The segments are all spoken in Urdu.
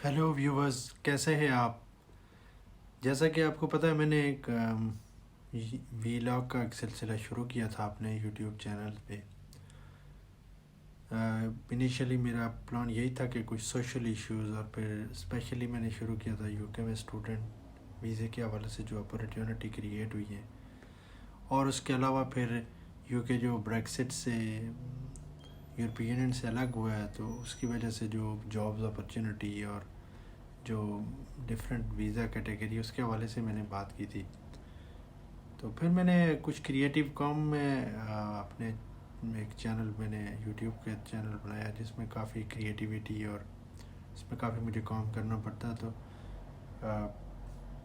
ہیلو ویورز، کیسے ہیں آپ؟ جیسا کہ آپ کو پتہ ہے، میں نے ایک ویلاگ کا ایک سلسلہ شروع کیا تھا اپنے یوٹیوب چینل پہ۔ انیشلی میرا پلان یہی تھا کہ کچھ سوشل ایشوز، اور پھر اسپیشلی میں نے شروع کیا تھا یو کے میں اسٹوڈنٹ ویزے کے حوالے سے جو اپورچونٹی کریٹ ہوئی ہے، اور اس کے علاوہ پھر یو کے جو بریکسٹ سے یورپی یونین سے الگ ہوا ہے، تو اس کی وجہ سے جو جابز اپورچونٹی اور جو ڈفرینٹ ویزا کیٹیگری اس کے حوالے سے میں نے بات کی تھی۔ تو پھر میں نے کچھ کریٹیو کام میں اپنے ایک چینل، میں نے یوٹیوب کا چینل بنایا جس میں کافی کریٹیویٹی اور اس میں کافی مجھے کام کرنا پڑتا، تو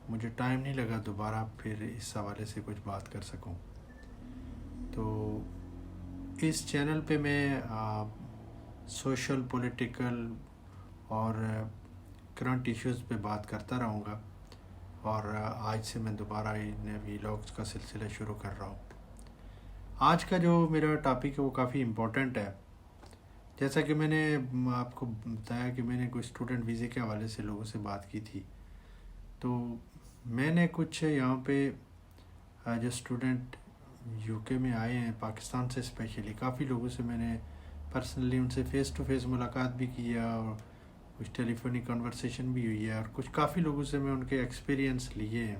مجھے ٹائم نہیں لگا دوبارہ پھر اس حوالے سے کچھ بات کر سکوں۔ تو اس چینل پہ میں سوشل، پولیٹیکل اور کرنٹ ایشوز پہ بات کرتا رہوں گا، اور آج سے میں دوبارہ ان ویلاگز کا سلسلہ شروع کر رہا ہوں۔ آج کا جو میرا ٹاپک ہے وہ کافی امپورٹنٹ ہے۔ جیسا کہ میں نے آپ کو بتایا کہ میں نے کچھ اسٹوڈنٹ ویزے کے حوالے سے لوگوں سے بات کی تھی، تو میں نے کچھ یہاں پہ جو اسٹوڈنٹ یو کے میں آئے ہیں پاکستان سے، اسپیشلی کافی لوگوں سے میں نے پرسنلی ان سے فیس ٹو فیس ملاقات بھی کی ہے، اور کچھ ٹیلی فونی کنورسیشن بھی ہوئی ہے، اور کچھ کافی لوگوں سے میں ان کے ایکسپیرینس لیے ہیں۔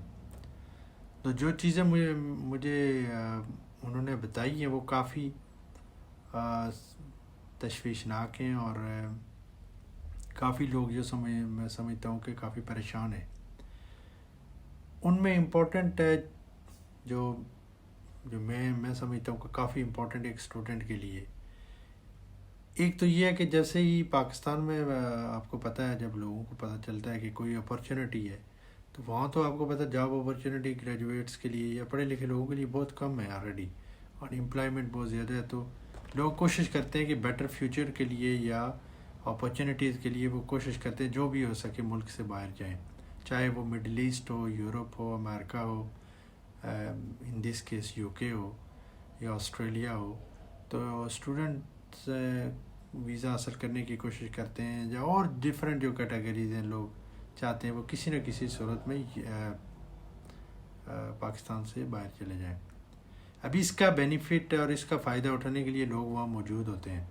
تو جو چیزیں مجھے انہوں نے بتائی ہیں وہ کافی تشویشناک ہیں، اور کافی لوگ جو میں سمجھتا ہوں کہ کافی پریشان ہیں۔ ان میں امپورٹنٹ ہے جو میں سمجھتا ہوں کہ کافی امپورٹنٹ ایک اسٹوڈنٹ کے لیے، ایک تو یہ ہے کہ جیسے ہی پاکستان میں آپ کو پتہ ہے، جب لوگوں کو پتہ چلتا ہے کہ کوئی اپورچونٹی ہے، تو وہاں تو آپ کو پتہ جاب اپورچونٹی گریجویٹس کے لیے یا پڑھے لکھے لوگوں کے لیے بہت کم ہے آلریڈی، اور امپلائمنٹ بہت زیادہ ہے۔ تو لوگ کوشش کرتے ہیں کہ بیٹر فیوچر کے لیے یا اپورچونٹیز کے لیے وہ کوشش کرتے ہیں جو بھی ہو سکے ملک سے باہر جائیں، چاہے وہ مڈل ایسٹ ہو، یورپ ہو، امریکہ ہو، in this case UK ہو یا آسٹریلیا ہو۔ تو اسٹوڈنٹس ویزا حاصل کرنے کی کوشش کرتے ہیں، یا اور ڈفرینٹ جو کیٹیگریز ہیں لوگ چاہتے ہیں وہ کسی نہ کسی صورت میں پاکستان سے باہر چلے جائیں۔ ابھی اس کا بینیفٹ اور اس کا فائدہ اٹھانے کے لیے لوگ وہاں موجود ہوتے ہیں،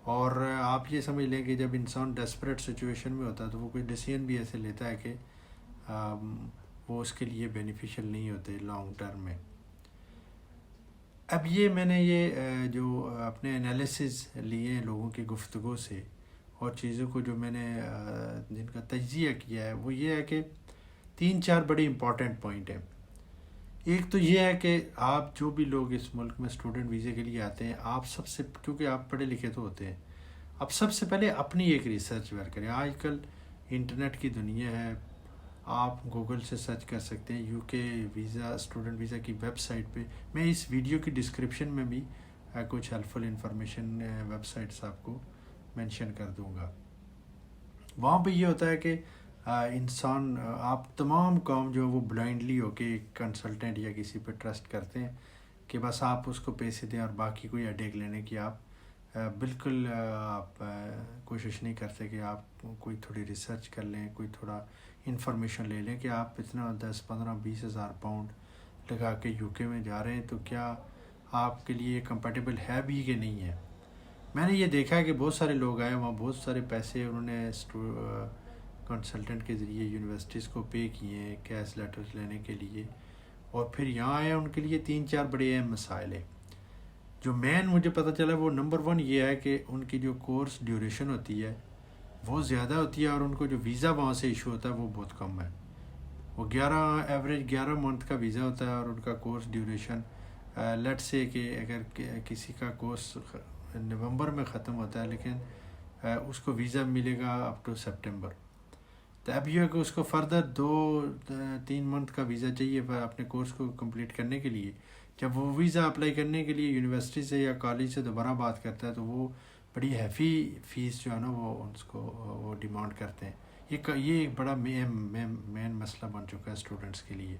اور آپ یہ سمجھ لیں کہ جب انسان ڈیسپریٹ سچویشن میں ہوتا ہے تو وہ کوئی ڈیسیژن بھی ایسے لیتا ہے کہ وہ اس کے لیے بینیفیشل نہیں ہوتے لانگ ٹرم میں۔ اب یہ میں نے جو اپنے انالیسز لیے ہیں لوگوں کی گفتگو سے اور چیزوں کو جو میں نے جن کا تجزیہ کیا ہے، وہ یہ ہے کہ 3-4 بڑی امپورٹنٹ پوائنٹ ہیں۔ ایک تو یہ ہے کہ آپ جو بھی لوگ اس ملک میں اسٹوڈنٹ ویزے کے لیے آتے ہیں، آپ سب سے، کیونکہ آپ پڑھے لکھے تو ہوتے ہیں، آپ سب سے پہلے اپنی ایک ریسرچ ورک کریں۔ آج کل انٹرنیٹ کی دنیا ہے، آپ گوگل سے سرچ کر سکتے ہیں یو کے ویزا، اسٹوڈنٹ ویزا کی ویب سائٹ پہ۔ میں اس ویڈیو کی ڈسکرپشن میں بھی کچھ ہیلپفل انفارمیشن ویب سائٹس آپ کو مینشن کر دوں گا۔ وہاں پہ یہ ہوتا ہے کہ انسان، آپ تمام کام جو ہے وہ بلائنڈلی ہو کے ایک کنسلٹنٹ یا کسی پہ ٹرسٹ کرتے ہیں کہ بس آپ اس کو پیسے دیں، اور باقی کوئی ہیڈیک لینے کی آپ بالکل آپ کوشش نہیں کرتے کہ آپ کوئی تھوڑی ریسرچ کر لیں، کوئی تھوڑا انفارمیشن لے لیں کہ آپ اتنا 10-15-20 ہزار پاؤنڈ لگا کے یو کے میں جا رہے ہیں تو کیا آپ کے لیے کمپیٹیبل ہے بھی کہ نہیں ہے۔ میں نے یہ دیکھا ہے کہ بہت سارے لوگ آئے وہاں، بہت سارے پیسے انہوں نے کنسلٹنٹ کے ذریعے یونیورسٹیز کو پے کیے ہیں کیش لیٹرز لینے کے لیے، اور پھر یہاں آئے ان کے لیے 3-4 بڑے اہم مسائل ہیں۔ جو مین مجھے پتہ چلا وہ نمبر 1 یہ ہے کہ ان کی جو کورس ڈیوریشن ہوتی ہے وہ زیادہ ہوتی ہے، اور ان کو جو ویزا وہاں سے ایشو ہوتا ہے وہ بہت کم ہے۔ وہ ایوریج 11 منتھ کا ویزا ہوتا ہے، اور ان کا کورس ڈیوریشن لیٹ سے کہ اگر کسی کا کورس نومبر میں ختم ہوتا ہے لیکن اس کو ویزا ملے گا اپ ٹو سپٹمبر، تو اب یہ ہے کہ اس کو فردر 2-3 منتھ کا ویزا چاہیے اپنے کورس کو کمپلیٹ کرنے کے لیے۔ جب وہ ویزا اپلائی کرنے کے لیے یونیورسٹی سے یا کالج سے دوبارہ بات کرتا ہے تو وہ بڑی ہیفی فیس جو ہے نا وہ ڈیمانڈ کرتے ہیں۔ یہ ایک بڑا مین مسئلہ بن چکا ہے اسٹوڈنٹس کے لیے،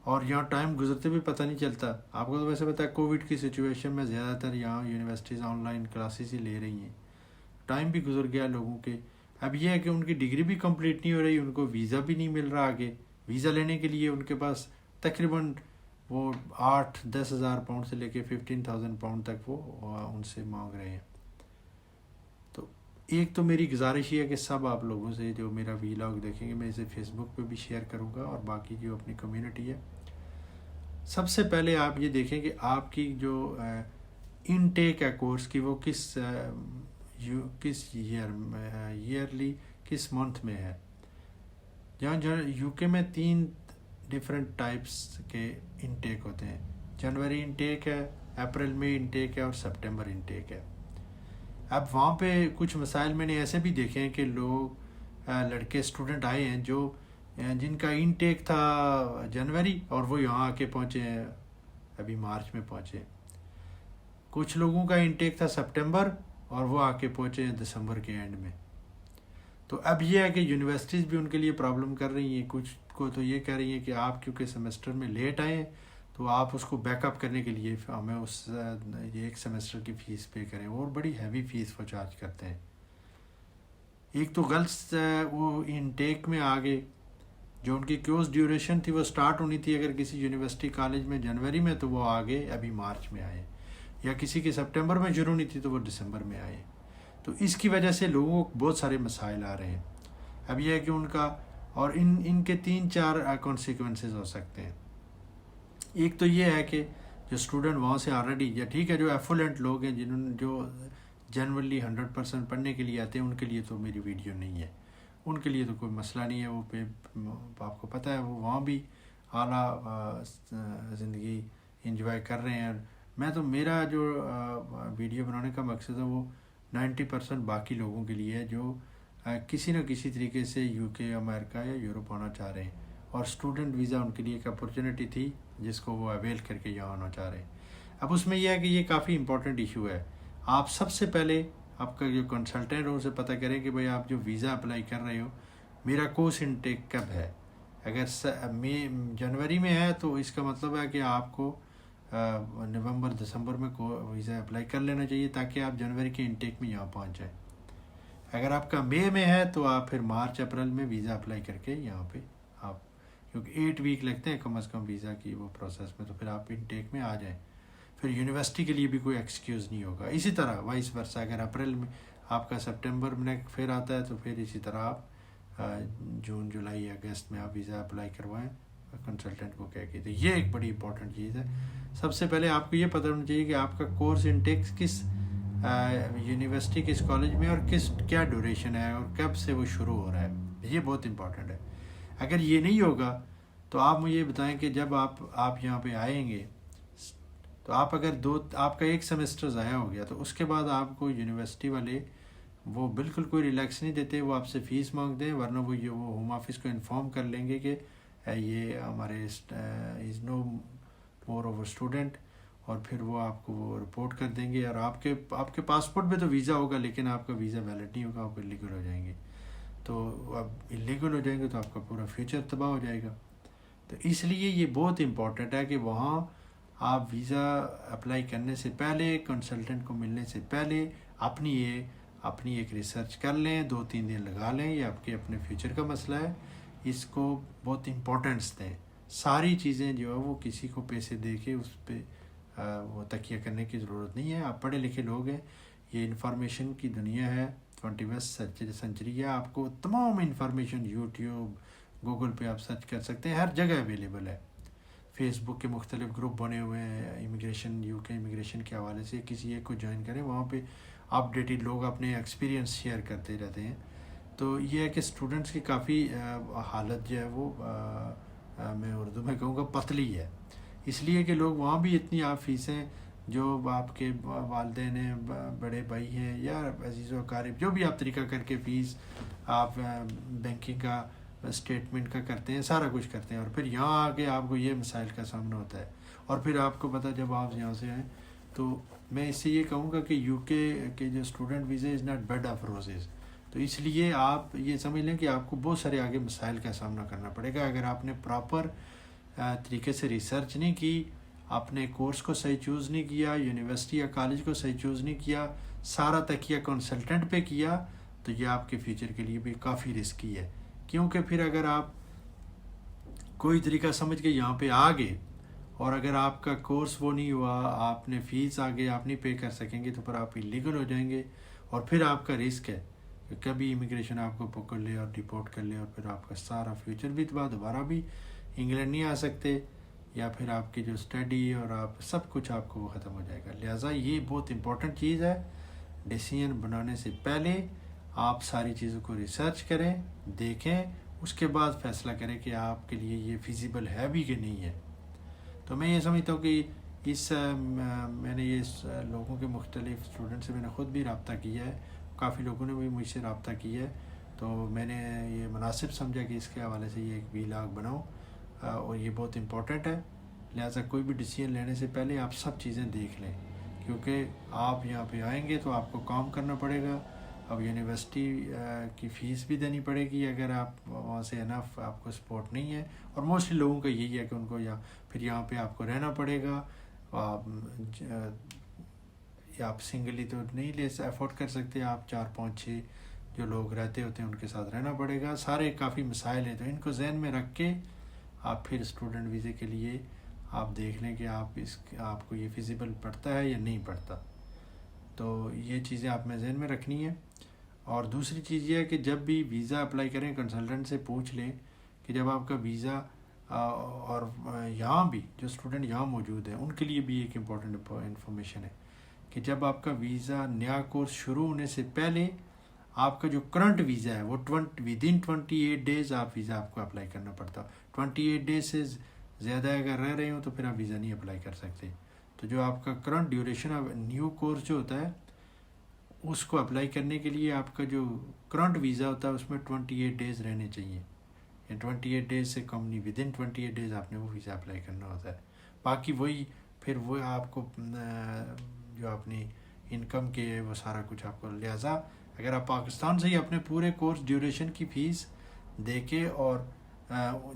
اور یہاں ٹائم گزرتے بھی پتہ نہیں چلتا۔ آپ کو تو ویسے پتہ ہے کووڈ کی سچویشن میں زیادہ تر یہاں یونیورسٹیز آن لائن کلاسز ہی لے رہی ہیں، ٹائم بھی گزر گیا لوگوں کے۔ اب یہ ہے کہ ان کی ڈگری بھی کمپلیٹ نہیں ہو رہی، ان کو ویزا بھی نہیں مل رہا آگے. ویزا لینے کے لیے ان کے پاس تقریباً وہ 8-10 ہزار پاؤنڈ سے لے کے 15,000 پاؤنڈ تک وہ ان سے مانگ رہے ہیں. تو ایک تو میری گزارش یہ ہے کہ سب آپ لوگوں سے جو میرا ویلاگ دیکھیں گے، میں اسے فیس بک پہ بھی شیئر کروں گا، اور باقی جو اپنی کمیونٹی ہے، سب سے پہلے آپ یہ دیکھیں کہ آپ کی جو انٹیک ہے کورس کی، وہ کس ایئرلی کس منتھ میں ہے. جہاں یو کے میں 3 ڈفرینٹ ٹائپس کے انٹیک ہوتے ہیں. جنوری انٹیک ہے، اپریل میں انٹیک ہے، اور سپٹمبر انٹیک ہے. اب وہاں پہ کچھ مسائل میں نے ایسے بھی دیکھے ہیں کہ لوگ لڑکے اسٹوڈنٹ آئے ہیں جو جن کا انٹیک تھا جنوری، اور وہ یہاں آ کے پہنچے ہیں ابھی مارچ میں پہنچے. کچھ لوگوں کا انٹیک تھا سپٹمبر، اور وہ آ کے پہنچے ہیں دسمبر کے اینڈ میں. تو اب یہ ہے کہ یونیورسٹیز بھی ان کے لیے پرابلم کر رہی ہیں. کچھ کو تو یہ کہہ رہی ہیں کہ آپ کیونکہ سیمسٹر میں لیٹ آئے ہیں تو آپ اس کو بیک اپ کرنے کے لیے ہمیں اس ایک سیمسٹر کی فیس پے کریں، اور بڑی ہیوی فیس وہ چارج کرتے ہیں. ایک تو گرلس وہ انٹیک میں آگے جو ان کی کورس ڈیوریشن تھی وہ سٹارٹ ہونی تھی اگر کسی یونیورسٹی کالج میں جنوری میں، تو وہ آگے ابھی مارچ میں آئے، یا کسی کے سپٹمبر میں شروع نہیں تھی تو وہ دسمبر میں آئے. تو اس کی وجہ سے لوگوں کو بہت سارے مسائل آ رہے ہیں. اب یہ ہے کہ ان کا اور ان کے 3-4 کانسیکوینسز ہو سکتے ہیں. ایک تو یہ ہے کہ جو اسٹوڈنٹ وہاں سے آلریڈی، یا ٹھیک ہے جو ایفولنٹ لوگ ہیں جو جنرلی 100% پڑھنے کے لیے آتے ہیں، ان کے لیے تو میری ویڈیو نہیں ہے، ان کے لیے تو کوئی مسئلہ نہیں ہے. وہ پہ آپ کو پتہ ہے وہ وہاں بھی اعلیٰ زندگی انجوائے کر رہے ہیں. میں تو میرا جو ویڈیو بنانے کا مقصد ہے وہ 90% باقی لوگوں کے لیے ہے جو کسی نہ کسی طریقے سے یو کے، امریکہ یا یورپ آنا چاہ رہے ہیں، اور اسٹوڈنٹ ویزا ان کے لیے ایک اپرچونیٹی تھی جس کو وہ اویل کر کے یہاں آنا چاہ رہے ہیں. اب اس میں یہ ہے کہ یہ کافی امپورٹنٹ ایشو ہے. آپ سب سے پہلے آپ کا جو کنسلٹنٹ ہو اسے پتہ کریں کہ بھائی آپ جو ویزا اپلائی کر رہے ہو، میرا کورس انٹیک کب ہے. اگر جنوری میں ہے تو اس کا مطلب ہے کہ آپ کو نومبر دسمبر میں ویزا اپلائی کر لینا چاہیے تاکہ آپ جنوری کے انٹیک میں یہاں پہنچ جائیں. اگر آپ کا مئی میں ہے تو آپ پھر مارچ اپریل میں ویزا اپلائی کر کے یہاں پہ آپ، کیونکہ 8 ویک لگتے ہیں کم از کم ویزا کی وہ پروسیس میں، تو پھر آپ انٹیک میں آ جائیں. پھر یونیورسٹی کے لیے بھی کوئی ایکسکیوز نہیں ہوگا. اسی طرح وائس ورسا، اگر اپریل میں آپ کا سپٹمبر میں پھر آتا ہے تو پھر اسی طرح آپ جون، جولائی، اگست میں آپ ویزا اپلائی کروائیں کنسلٹنٹ کو کہہ کے. تو یہ ایک بڑی امپورٹنٹ چیز ہے. سب سے پہلے آپ کو یہ پتہ ہونا چاہیے کہ آپ کا کورس انٹیک کس یونیورسٹی کس کالج میں، اور کیا ڈیوریشن ہے، اور کب سے وہ شروع ہو رہا ہے. یہ بہت امپورٹنٹ ہے. اگر یہ نہیں ہوگا تو آپ مجھے یہ بتائیں کہ جب آپ یہاں پہ آئیں گے تو آپ اگر آپ کا ایک سیمسٹر ضائع ہو گیا تو اس کے بعد آپ کو یونیورسٹی والے وہ بالکل کوئی ریلیکس نہیں دیتے، وہ آپ سے فیس مانگتے ہیں، ورنہ وہ ہوم آفس کو انفارم کر لیں گے کہ یہ ہمارے از نو مور اوور اسٹوڈنٹ، اور پھر وہ آپ کو وہ رپورٹ کر دیں گے. اور آپ کے پاسپورٹ پہ تو ویزا ہوگا لیکن آپ کا ویزا ویلڈ نہیں ہوگا، آپ انلیگل ہو جائیں گے. تو اب انلیگل ہو جائیں گے تو آپ کا پورا فیوچر تباہ ہو جائے گا. تو اس لیے یہ بہت امپورٹنٹ ہے کہ وہاں آپ ویزا اپلائی کرنے سے پہلے، کنسلٹنٹ کو ملنے سے پہلے اپنی ایک ریسرچ کر لیں، 2-3 دن لگا لیں. یہ آپ کے اپنے فیوچر کا مسئلہ ہے، اس کو بہت امپورٹنس دیں. ساری چیزیں جو ہے وہ کسی کو پیسے دے کے اس پہ وہ تکیہ کرنے کی ضرورت نہیں ہے. آپ پڑھے لکھے لوگ ہیں، یہ انفارمیشن کی دنیا ہے، 21 سنچری ہے. آپ کو تمام انفارمیشن یوٹیوب، گوگل پہ آپ سرچ کر سکتے ہیں، ہر جگہ اویلیبل ہے. فیس بک کے مختلف گروپ بنے ہوئے ہیں امیگریشن، یو کے امیگریشن کے حوالے سے، کسی ایک کو جوائن کریں، وہاں پہ اپڈیٹڈ لوگ اپنے ایکسپیرینس شیئر کرتے رہتے ہیں. تو یہ ہے کہ اسٹوڈنٹس کی کافی حالت جو ہے وہ میں اردو میں کہوں گا پتلی ہے، اس لیے کہ لوگ وہاں بھی اتنی آپ فیسیں، جو آپ کے والدین ہیں، بڑے بھائی ہیں، یا عزیز و اقارب، جو بھی آپ طریقہ کر کے فیس آپ بینکنگ کا، اسٹیٹمنٹ کا کرتے ہیں، سارا کچھ کرتے ہیں، اور پھر یہاں آ کے آپ کو یہ مسائل کا سامنا ہوتا ہے. اور پھر آپ کو پتہ جب آپ یہاں سے آئیں تو میں اس سے یہ کہوں گا کہ یو کے جو student visa is not bad of roses. تو اس لیے آپ یہ سمجھ لیں کہ آپ کو بہت سارے آگے مسائل کا سامنا کرنا پڑے گا اگر آپ نے پراپر طریقے سے ریسرچ نہیں کی، اپنے کورس کو صحیح چوز نہیں کیا، یونیورسٹی یا کالج کو صحیح چوز نہیں کیا، سارا تکیہ کنسلٹنٹ پہ کیا، تو یہ آپ کے فیوچر کے لیے بھی کافی رسکی ہے، کیونکہ پھر اگر آپ کوئی طریقہ سمجھ کے یہاں پہ آ گئے اور اگر آپ کا کورس وہ نہیں ہوا، آپ نے فیس آگے آپ نہیں پے کر سکیں گے، تو پھر آپ ایلیگل ہو جائیں گے اور پھر آپ کا رسک ہے کہ کبھی امیگریشن آپ کو پکڑ لے اور ڈپورٹ کر لے، اور پھر آپ کا سارا فیوچر بھی تباہ، دوبارہ بھی انگلینڈ نہیں آ سکتے، یا پھر آپ کی جو اسٹڈی اور آپ سب کچھ آپ کو ختم ہو جائے گا۔ لہٰذا یہ بہت امپورٹنٹ چیز ہے، ڈیسیژن بنانے سے پہلے آپ ساری چیزوں کو ریسرچ کریں، دیکھیں، اس کے بعد فیصلہ کریں کہ آپ کے لیے یہ فیزیبل ہے بھی کہ نہیں ہے۔ تو میں یہ سمجھتا ہوں کہ میں نے یہ لوگوں کے مختلف اسٹوڈنٹ سے میں نے خود بھی رابطہ کیا ہے، کافی لوگوں نے بھی مجھ سے رابطہ کیا ہے، تو میں نے یہ مناسب سمجھا کہ اس کے حوالے سے یہ ایک ویلاگ بناؤں، اور یہ بہت امپورٹنٹ ہے۔ لہٰذا کوئی بھی ڈیسیژن لینے سے پہلے آپ سب چیزیں دیکھ لیں، کیونکہ آپ یہاں پہ آئیں گے تو آپ کو کام کرنا پڑے گا، اب یونیورسٹی کی فیس بھی دینی پڑے گی اگر آپ وہاں سے انف آپ کو سپورٹ نہیں ہے، اور موسٹلی لوگوں کا یہی ہے کہ ان کو پھر یہاں پہ آپ کو رہنا پڑے گا، آپ سنگلی تو نہیں افورڈ کر سکتے، آپ 4 5 6 جو لوگ رہتے ہوتے ہیں ان کے ساتھ رہنا پڑے گا، سارے کافی مسائل ہیں، تو ان کو ذہن میں رکھ کے آپ پھر اسٹوڈنٹ ویزے کے لیے آپ دیکھ لیں کہ آپ کو یہ فیزیبل پڑتا ہے یا نہیں پڑتا۔ تو یہ چیزیں آپ میں ذہن میں رکھنی ہے۔ اور دوسری چیز یہ ہے کہ جب بھی ویزا اپلائی کریں کنسلٹنٹ سے پوچھ لیں کہ جب آپ کا ویزا، اور یہاں بھی جو اسٹوڈنٹ یہاں موجود ہیں ان کے لیے بھی ایک امپورٹنٹ انفارمیشن ہے کہ جب آپ کا ویزا نیا کورس شروع ہونے سے پہلے آپ کا جو کرنٹ ویزا ہے وہ ودن 28 ڈیز آپ ویزا آپ کو اپلائی کرنا پڑتا، 28 ڈیز سے زیادہ اگر رہ رہے ہوں تو پھر آپ ویزا نہیں اپلائی کر سکتے۔ تو جو آپ کا current duration of new course جو ہوتا ہے اس کو اپلائی کرنے کے لیے آپ کا جو کرنٹ ویزا ہوتا ہے اس میں 28 ڈیز رہنے چاہیے، یا 28 ڈیز سے کم نہیں، ودن 28 ڈیز آپ نے وہ ویزا اپلائی کرنا ہوتا ہے۔ باقی وہی پھر وہ آپ کو جو اپنی انکم کے وہ سارا کچھ آپ کو، لہٰذا اگر آپ پاکستان سے ہی اپنے پورے کورس ڈیوریشن کی فیس دے کے اور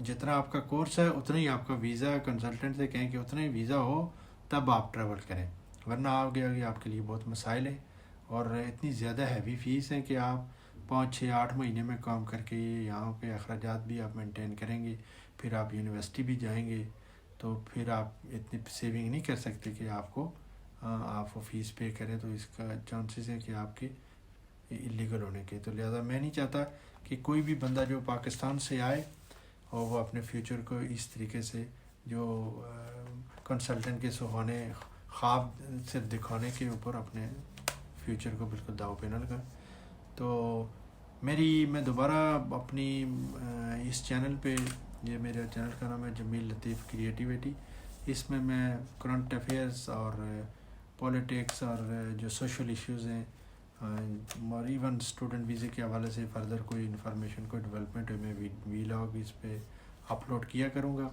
جتنا آپ کا کورس ہے اتنا ہی آپ کا ویزا، کنسلٹنٹ سے کہیں کہ اتنا ہی ویزا ہو تب آپ ٹریول کریں، ورنہ آگے آپ کے لیے بہت مسائل ہیں، اور اتنی زیادہ ہیوی فیس ہے کہ آپ 5 6 8 مہینے میں کام کر کے یہاں پہ اخراجات بھی آپ مینٹین کریں گے، پھر آپ یونیورسٹی بھی جائیں گے تو پھر آپ اتنی سیونگ نہیں کر سکتے کہ آپ وہ فیس پے کریں، تو اس کا چانسز ہے کہ آپ کے ایلیگل ہونے کے۔ تو لہٰذا میں نہیں چاہتا کہ کوئی بھی بندہ جو پاکستان سے آئے اور وہ اپنے فیوچر کو اس طریقے سے جو کنسلٹنٹ کے سہانے خواب سے دکھانے کے اوپر اپنے فیوچر کو بالکل داؤ پہ نہ لگا۔ تو میں دوبارہ اپنی اس چینل پہ، یہ میرے چینل کا نام ہے جمیل لطیف کریٹیویٹی، اس میں کرنٹ افیئرس اور پولیٹکس اور جو سوشل ایشوز ہیں، اور ایون اسٹوڈنٹ ویزے کے حوالے سے فردر کوئی انفارمیشن، کوئی ڈیولپمنٹ ہے، میں ویلاگ اس پہ اپلوڈ کیا کروں گا۔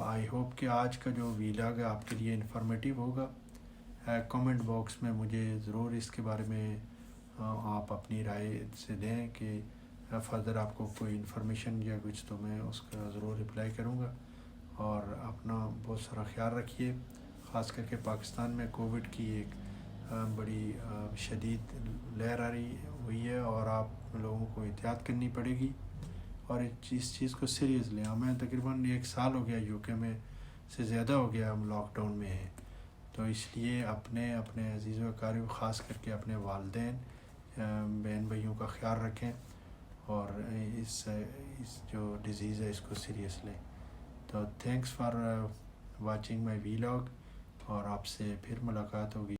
آئی ہوپ کہ آج کا جو ویلاگ ہے آپ کے لیے انفارمیٹیو ہوگا۔ کامنٹ باکس میں مجھے ضرور اس کے بارے میں آپ اپنی رائے سے دیں کہ فردر آپ کو کوئی انفارمیشن یا کچھ، تو میں اس کا ضرور رپلائی کروں گا۔ اور اپنا بہت سارا خیال رکھیے، خاص کر کے پاکستان میں کووڈ کی ایک بڑی شدید لہر آ رہی ہوئی ہے، اور آپ لوگوں کو احتیاط کرنی پڑے گی، اور اس چیز کو سیریس لیں۔ ہمیں تقریباً 1 سال ہو گیا یو کے میں سے زیادہ ہو گیا ہم لاک ڈاؤن میں ہیں، تو اس لیے اپنے عزیز و اقارب، خاص کر کے اپنے والدین، بہن بھائیوں کا خیال رکھیں، اور اس جو ڈیزیز ہے اس کو سیریس لیں۔ تو thanks for watching my vlog, اور آپ سے پھر ملاقات ہوگی۔